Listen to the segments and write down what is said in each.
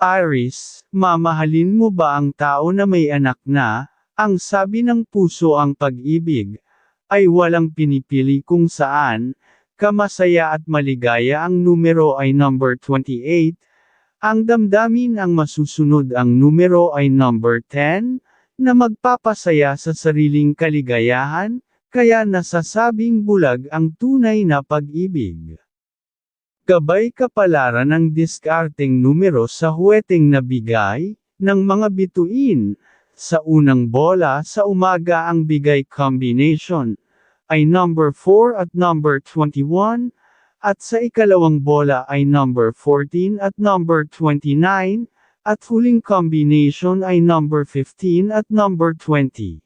Aries, mamahalin mo ba ang tao na may anak na? Ang sabi ng puso ang pag-ibig ay walang pinipili kung saan ka masaya at maligaya. Ang numero ay number 28. Ang damdamin ang masusunod. Ang numero ay number 10, na magpapasaya sa sariling kaligayahan, kaya nasasabing bulag ang tunay na pag-ibig. Gabay kapalaran ng diskarteng numero sa huweteng nabigay ng mga bituin. Sa unang bola sa umaga ang bigay combination ay number 4 at number 21, at sa ikalawang bola ay number 14 at number 29, at huling combination ay number 15 at number 20.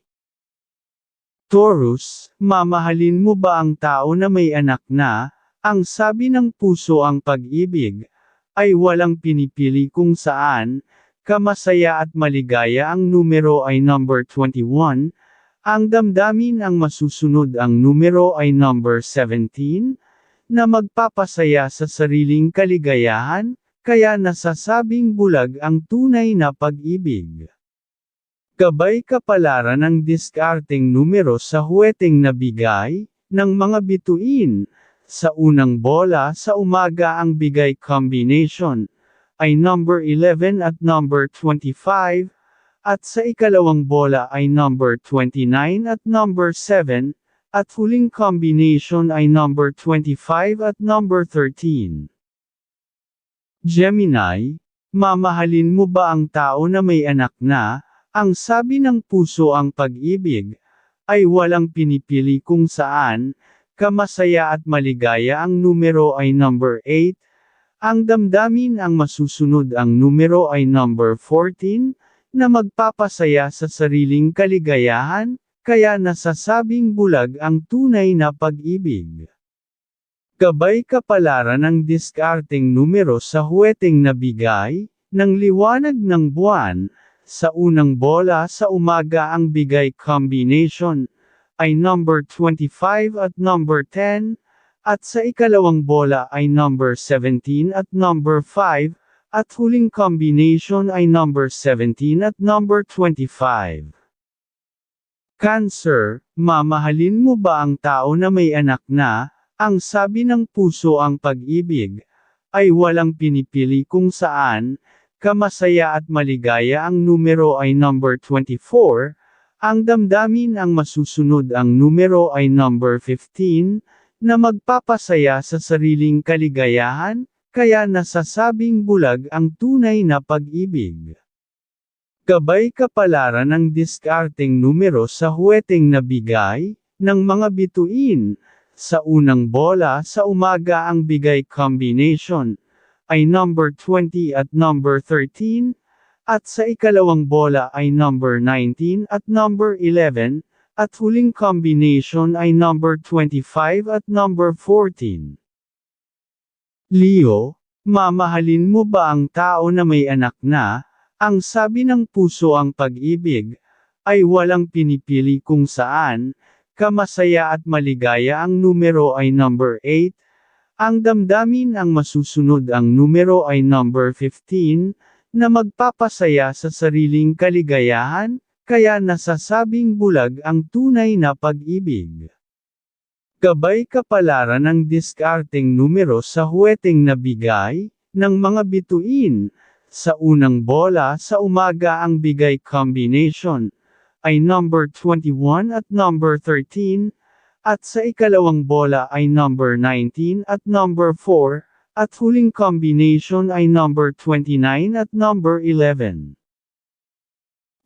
Taurus, mamahalin mo ba ang tao na may anak na? Ang sabi ng puso ang pag-ibig ay walang pinipili kung saan ka masaya at maligaya. Ang numero ay number 21. Ang damdamin ang masusunod. Ang numero ay number 17, na magpapasaya sa sariling kaligayahan, kaya nasasabing bulag ang tunay na pag-ibig. Gabay kapalaran ng diskarteng numero sa huweteng nabigay ng mga bituin. Sa unang bola sa umaga ang bigay combination ay number 11 at number 25, at sa ikalawang bola ay number 29 at number 7, at huling combination ay number 25 at number 13. Gemini, mamahalin mo ba ang tao na may anak na? Ang sabi ng puso ang pag-ibig ay walang pinipili kung saan ka masaya at maligaya. Ang numero ay number 8. Ang damdamin ang masusunod. Ang numero ay number 14, na magpapasaya sa sariling kaligayahan, kaya nasasabing bulag ang tunay na pag-ibig. Gabay kapalaran ng diskarteng numero sa huweteng nabigay ng liwanag ng buwan. Sa unang bola sa umaga ang bigay combination ay number 25 at number 10, at sa ikalawang bola ay number 17 at number 5, at huling combination ay number 17 at number 25. Cancer, mamahalin mo ba ang tao na may anak na? Ang sabi ng puso ang pag-ibig ay walang pinipili kung saan ka masaya at maligaya. Ang numero ay number 24. Ang damdamin ang masusunod. Ang numero ay number 15, na magpapasaya sa sariling kaligayahan, kaya nasasabing bulag ang tunay na pag-ibig. Gabay kapalaran ng diskarteng numero sa huweteng nabigay ng mga bituin. Sa unang bola sa umaga ang bigay combination ay number 20 at number 13, at sa ikalawang bola ay number 19 at number 11, at huling combination ay number 25 at number 14. Leo, mamahalin mo ba ang tao na may anak na? Ang sabi ng puso ang pag-ibig ay walang pinipili kung saan ka masaya at maligaya. Ang numero ay number 8. Ang damdamin ang masusunod. Ang numero ay number 15, na magpapasaya sa sariling kaligayahan, kaya nasasabing bulag ang tunay na pag-ibig. Gabay kapalaran ng diskarteng numero sa huweteng nabigay ng mga bituin. Sa unang bola sa umaga ang bigay combination ay number 21 at number 13, at sa ikalawang bola ay number 19 at number 4, at huling combination ay number 29 at number 11.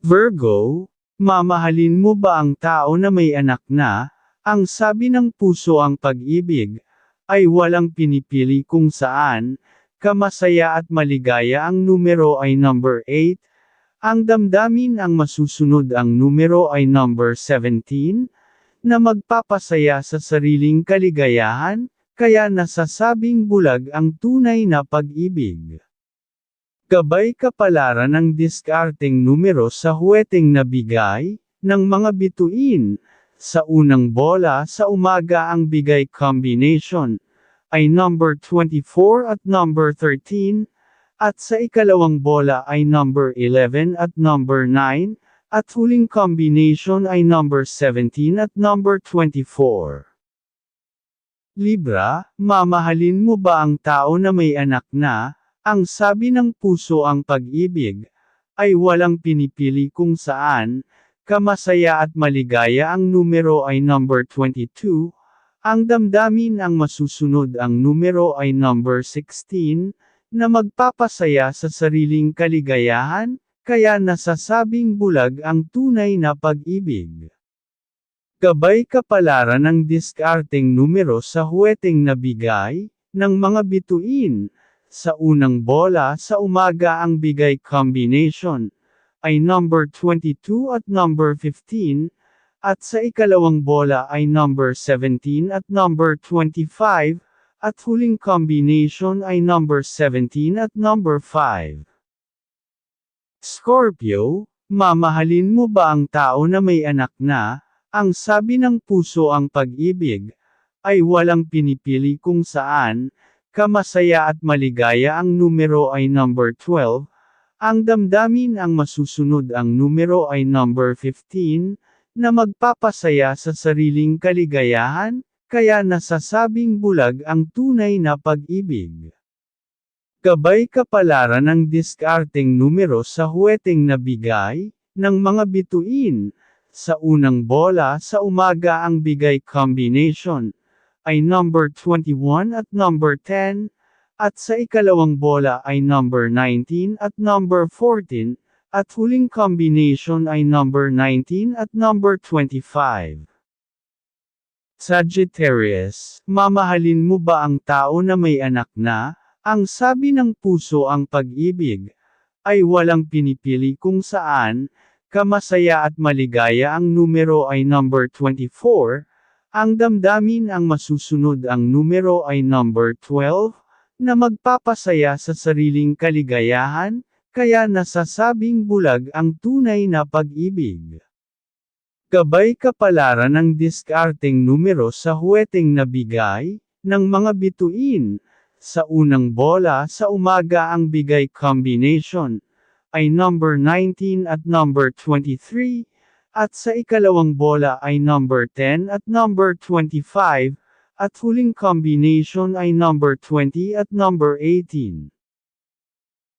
Virgo, mamahalin mo ba ang tao na may anak na? Ang sabi ng puso ang pag-ibig ay walang pinipili kung saan ka masaya at maligaya. Ang numero ay number 8. Ang damdamin ang masusunod. Ang numero ay number 17, na magpapasaya sa sariling kaligayahan, kaya nasasabing bulag ang tunay na pag-ibig. Gabay kapalaran ng diskarteng numero sa huweteng nabigay ng mga bituin. Sa unang bola sa umaga ang bigay combination ay number 24 at number 13, At sa ikalawang bola ay number 11 at number 9, at huling combination ay number 17 at number 24. Libra, mamahalin mo ba ang tao na may anak na? Ang sabi ng puso ang pag-ibig, ay walang pinipili kung saan, kamasaya at maligaya ang numero ay number 22, ang damdamin ang masusunod ang numero ay number 16, na magpapasaya sa sariling kaligayahan, kaya nasasabing bulag ang tunay na pag-ibig. Gabay kapalaran ng diskarteng numero sa huweteng nabigay, ng mga bituin. Sa unang bola sa umaga ang bigay combination ay number 22 at number 15, at sa ikalawang bola ay number 17 at number 25, at huling combination ay number 17 at number 5. Scorpio, mamahalin mo ba ang tao na may anak na? Ang sabi ng puso ang pag-ibig, ay walang pinipili kung saan, kamasaya at maligaya ang numero ay number 12, ang damdamin ang masusunod ang numero ay number 15, na magpapasaya sa sariling kaligayahan, kaya nasasabing bulag ang tunay na pag-ibig. Gabay kapalaran ng diskarteng numero sa huweteng nabigay, ng mga bituin, sa unang bola sa umaga ang bigay combination, ay number 21 at number 10, at sa ikalawang bola ay number 19 at number 14, at huling combination ay number 19 at number 25. Sagittarius, mamahalin mo ba ang tao na may anak na? Ang sabi ng puso ang pag-ibig, ay walang pinipili kung saan, kamasaya at maligaya ang numero ay number 24, ang damdamin ang masusunod ang numero ay number 12, na magpapasaya sa sariling kaligayahan, kaya nasasabing bulag ang tunay na pag-ibig. Gabay kapalaran ng diskarteng numero sa huweteng nabigay, ng mga bituin, sa unang bola sa umaga ang bigay combination, ay number 19 at number 23, at sa ikalawang bola ay number 10 at number 25, at huling combination ay number 20 at number 18.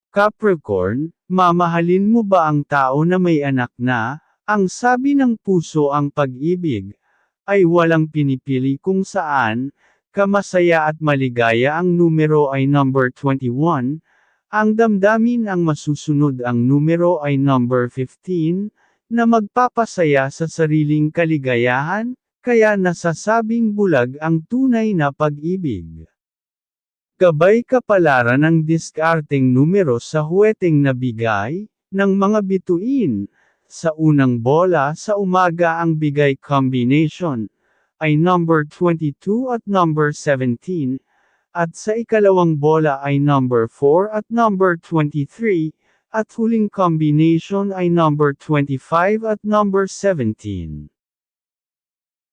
Capricorn, mamahalin mo ba ang tao na may anak na? Ang sabi ng puso ang pag-ibig, ay walang pinipili kung saan, kamasaya at maligaya ang numero ay number 21, ang damdamin ang masusunod ang numero ay number 15, na magpapasaya sa sariling kaligayahan, kaya nasasabing bulag ang tunay na pag-ibig. Gabay kapalaran ng diskarteng numero sa huweteng nabigay, ng mga bituin, sa unang bola sa umaga ang bigay combination, ay number 22 at number 17, at sa ikalawang bola ay number 4 at number 23, at huling combination ay number 25 at number 17.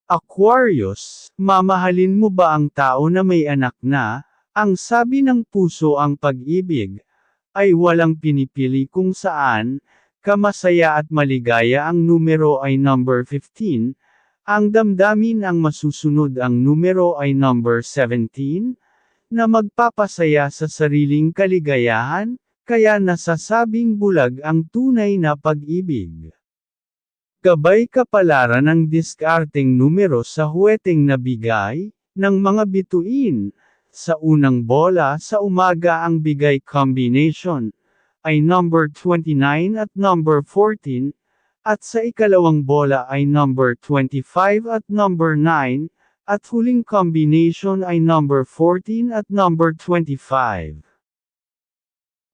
Aquarius, mamahalin mo ba ang tao na may anak na? Ang sabi ng puso ang pag-ibig, ay walang pinipili kung saan, kamasaya at maligaya ang numero ay number 15, ang damdamin ang masusunod ang numero ay number 17, na magpapasaya sa sariling kaligayahan, kaya nasasabing bulag ang tunay na pag-ibig. Gabay kapalaran ng diskarteng numero sa huweteng nabigay, ng mga bituin, sa unang bola sa umaga ang bigay combination, ay number 29 at number 14, at sa ikalawang bola ay number 25 at number 9, at huling combination ay number 14 at number 25.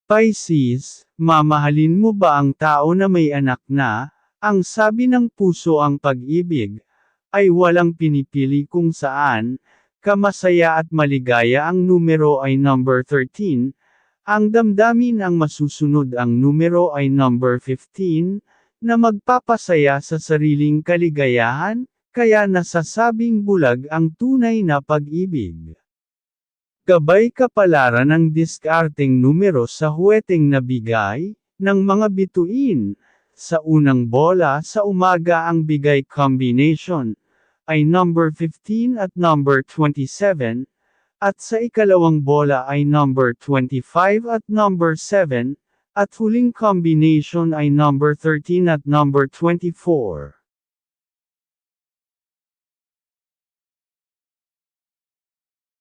Pisces, mamahalin mo ba ang tao na may anak na? Ang sabi ng puso ang pag-ibig, ay walang pinipili kung saan, kamasaya at maligaya ang numero ay number 13, ang damdamin ang masusunod ang numero ay number 15, na magpapasaya sa sariling kaligayahan, kaya nasasabing bulag ang tunay na pag-ibig. Gabay kapalaran ng diskarteng numero sa huweteng nabigay, ng mga bituin. Sa unang bola sa umaga ang bigay combination, ay number 15 at number 27, at sa ikalawang bola ay number 25 at number 7, at huling combination ay number 13 at number 24.